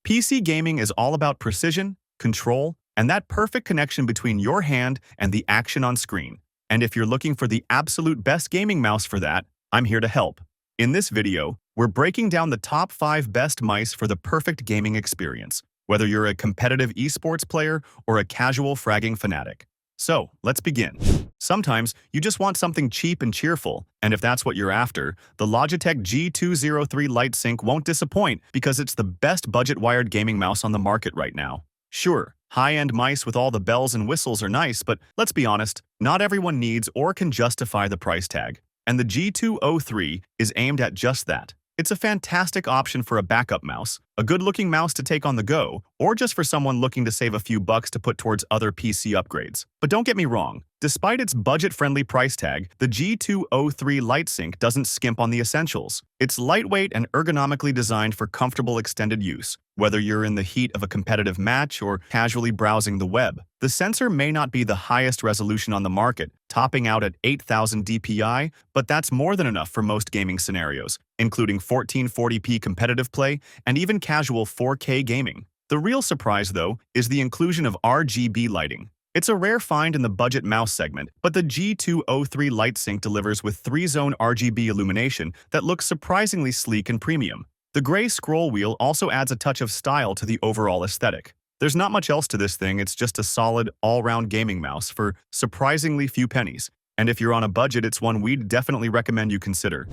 PC gaming is all about precision, control, and that perfect connection between your hand and the action on screen. And if you're looking for the absolute best gaming mouse for that, I'm here to help. In this video, we're breaking down the top 5 best mice for the perfect gaming experience, whether you're a competitive esports player or a casual fragging fanatic. So, let's begin. Sometimes, you just want something cheap and cheerful, and if that's what you're after, the Logitech G203 LightSync won't disappoint because it's the best budget-wired gaming mouse on the market right now. Sure, high-end mice with all the bells and whistles are nice, but let's be honest, not everyone needs or can justify the price tag. And the G203 is aimed at just that. It's a fantastic option for a backup mouse, a good-looking mouse to take on the go, or just for someone looking to save a few bucks to put towards other PC upgrades. But don't get me wrong, despite its budget-friendly price tag, the G203 LightSync doesn't skimp on the essentials. It's lightweight and ergonomically designed for comfortable extended use. Whether you're in the heat of a competitive match or casually browsing the web, the sensor may not be the highest resolution on the market, topping out at 8000 dpi, but that's more than enough for most gaming scenarios, including 1440p competitive play and even casual 4K gaming. The real surprise, though, is the inclusion of RGB lighting. It's a rare find in the budget mouse segment, but the G203 LightSync delivers with 3-zone RGB illumination that looks surprisingly sleek and premium. The gray scroll wheel also adds a touch of style to the overall aesthetic. There's not much else to this thing, it's just a solid, all-round gaming mouse for surprisingly few pennies. And if you're on a budget, it's one we'd definitely recommend you consider.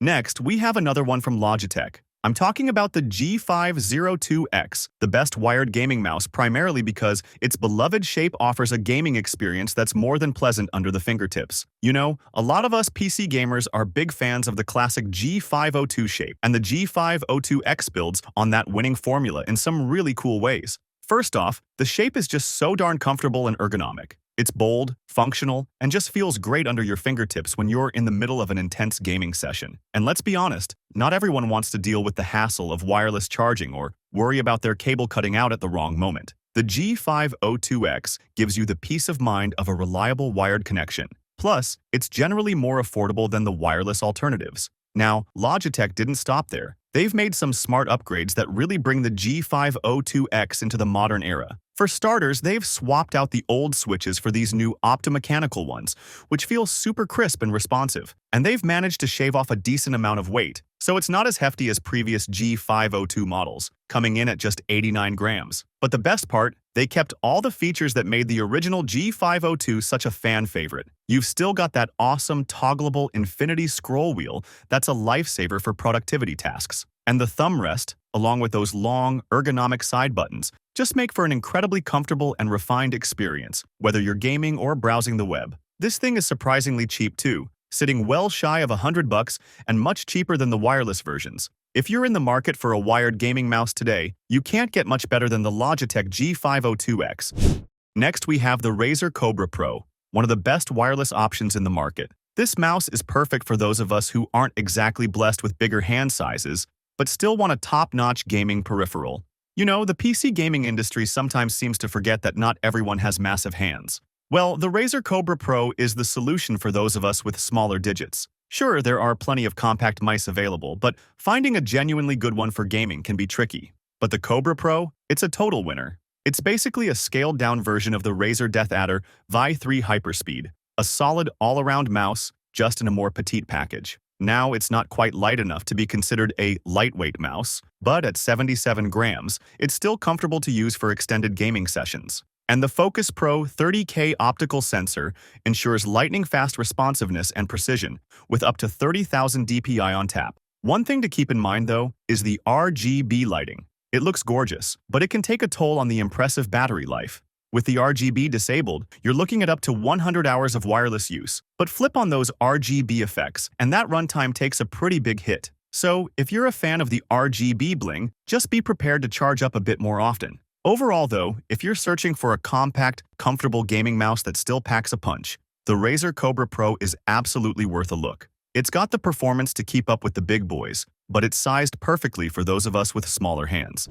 Next, we have another one from Logitech. I'm talking about the G502X, the best wired gaming mouse primarily because its beloved shape offers a gaming experience that's more than pleasant under the fingertips. You know, a lot of us PC gamers are big fans of the classic G502 shape, and the G502X builds on that winning formula in some really cool ways. First off, the shape is just so darn comfortable and ergonomic. It's bold, functional, and just feels great under your fingertips when you're in the middle of an intense gaming session. And let's be honest, not everyone wants to deal with the hassle of wireless charging or worry about their cable cutting out at the wrong moment. The G502X gives you the peace of mind of a reliable wired connection. Plus, it's generally more affordable than the wireless alternatives. Now, Logitech didn't stop there. They've made some smart upgrades that really bring the G502X into the modern era. For starters, they've swapped out the old switches for these new optomechanical ones, which feel super crisp and responsive. And they've managed to shave off a decent amount of weight, so it's not as hefty as previous G502 models, coming in at just 89 grams. But the best part, they kept all the features that made the original G502 such a fan favorite. You've still got that awesome toggleable infinity scroll wheel that's a lifesaver for productivity tasks. And the thumb rest, along with those long, ergonomic side buttons, just make for an incredibly comfortable and refined experience, whether you're gaming or browsing the web. This thing is surprisingly cheap too, sitting well shy of $100 and much cheaper than the wireless versions. If you're in the market for a wired gaming mouse today, you can't get much better than the Logitech G502X. Next, we have the Razer Cobra Pro, one of the best wireless options in the market. This mouse is perfect for those of us who aren't exactly blessed with bigger hand sizes, but still want a top-notch gaming peripheral. You know, the PC gaming industry sometimes seems to forget that not everyone has massive hands. Well, the Razer Cobra Pro is the solution for those of us with smaller digits. Sure, there are plenty of compact mice available, but finding a genuinely good one for gaming can be tricky. But the Cobra Pro, it's a total winner. It's basically a scaled-down version of the Razer DeathAdder Vi 3 Hyperspeed, a solid all-around mouse, just in a more petite package. Now, it's not quite light enough to be considered a lightweight mouse, but at 77 grams, it's still comfortable to use for extended gaming sessions. And the Focus Pro 30K optical sensor ensures lightning-fast responsiveness and precision, with up to 30,000 dpi on tap. One thing to keep in mind, though, is the RGB lighting. It looks gorgeous, but it can take a toll on the impressive battery life. With the RGB disabled, you're looking at up to 100 hours of wireless use. But flip on those RGB effects, and that runtime takes a pretty big hit. So, if you're a fan of the RGB bling, just be prepared to charge up a bit more often. Overall, though, if you're searching for a compact, comfortable gaming mouse that still packs a punch, the Razer Cobra Pro is absolutely worth a look. It's got the performance to keep up with the big boys, but it's sized perfectly for those of us with smaller hands.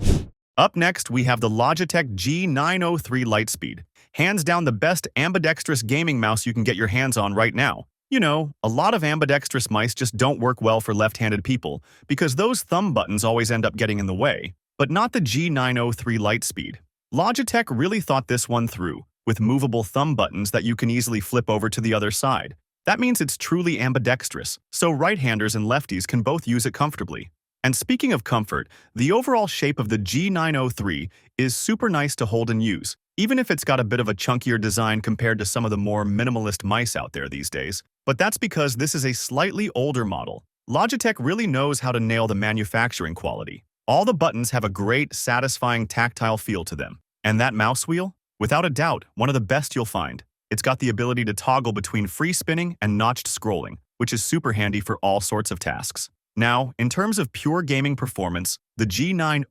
Up next, we have the Logitech G903 Lightspeed, hands down the best ambidextrous gaming mouse you can get your hands on right now. You know, a lot of ambidextrous mice just don't work well for left-handed people because those thumb buttons always end up getting in the way. But not the G903 Lightspeed. Logitech really thought this one through, with movable thumb buttons that you can easily flip over to the other side. That means it's truly ambidextrous, so right-handers and lefties can both use it comfortably. And speaking of comfort, the overall shape of the G903 is super nice to hold and use, even if it's got a bit of a chunkier design compared to some of the more minimalist mice out there these days. But that's because this is a slightly older model. Logitech really knows how to nail the manufacturing quality. All the buttons have a great, satisfying tactile feel to them. And that mouse wheel? Without a doubt, one of the best you'll find. It's got the ability to toggle between free spinning and notched scrolling, which is super handy for all sorts of tasks. Now, in terms of pure gaming performance, the G903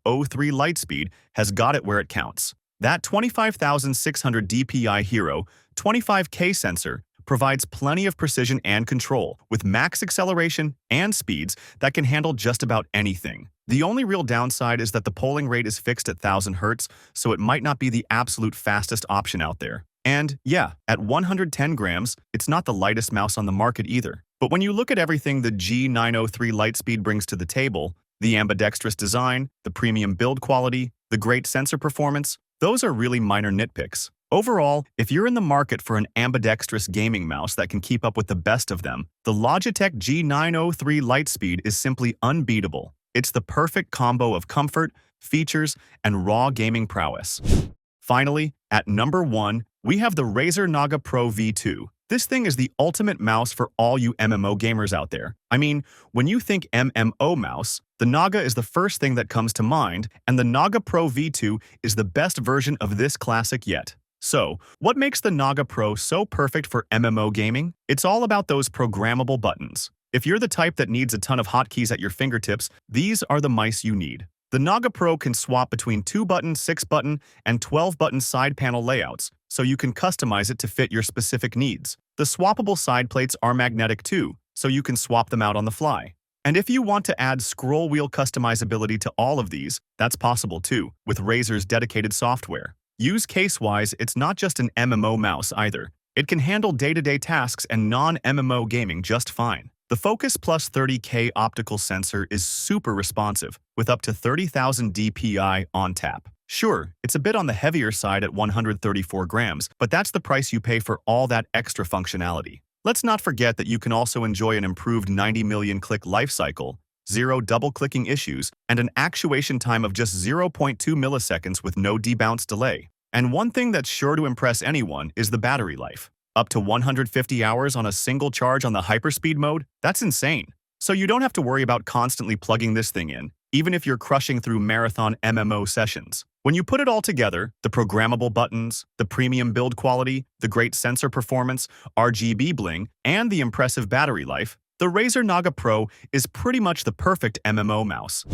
Lightspeed has got it where it counts. That 25,600 DPI Hero 25K sensor provides plenty of precision and control, with max acceleration and speeds that can handle just about anything. The only real downside is that the polling rate is fixed at 1000 Hz, so it might not be the absolute fastest option out there. And yeah, at 110 grams, it's not the lightest mouse on the market either. But when you look at everything the G903 Lightspeed brings to the table, the ambidextrous design, the premium build quality, the great sensor performance, those are really minor nitpicks. Overall, if you're in the market for an ambidextrous gaming mouse that can keep up with the best of them, the Logitech G903 Lightspeed is simply unbeatable. It's the perfect combo of comfort, features, and raw gaming prowess. Finally, at number 1, we have the Razer Naga Pro V2. This thing is the ultimate mouse for all you MMO gamers out there. I mean, when you think MMO mouse, the Naga is the first thing that comes to mind, and the Naga Pro V2 is the best version of this classic yet. So, what makes the Naga Pro so perfect for MMO gaming? It's all about those programmable buttons. If you're the type that needs a ton of hotkeys at your fingertips, these are the mice you need. The Naga Pro can swap between 2-button, 6-button, and 12-button side panel layouts, so you can customize it to fit your specific needs. The swappable side plates are magnetic too, so you can swap them out on the fly. And if you want to add scroll wheel customizability to all of these, that's possible too, with Razer's dedicated software. Use case-wise, it's not just an MMO mouse either. It can handle day-to-day tasks and non-MMO gaming just fine. The Focus Plus 30K optical sensor is super responsive, with up to 30,000 DPI on tap. Sure, it's a bit on the heavier side at 134 grams, but that's the price you pay for all that extra functionality. Let's not forget that you can also enjoy an improved 90 million click lifecycle, 0 double-clicking issues, and an actuation time of just 0.2 milliseconds with no debounce delay. And one thing that's sure to impress anyone is the battery life. Up to 150 hours on a single charge on the hyperspeed mode? That's insane. So you don't have to worry about constantly plugging this thing in, even if you're crushing through marathon MMO sessions. When you put it all together, the programmable buttons, the premium build quality, the great sensor performance, RGB bling, and the impressive battery life, the Razer Naga Pro is pretty much the perfect MMO mouse.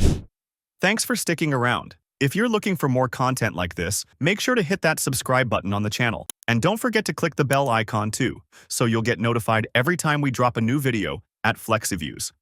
Thanks for sticking around. If you're looking for more content like this, make sure to hit that subscribe button on the channel. And don't forget to click the bell icon too, so you'll get notified every time we drop a new video at FlexiViews.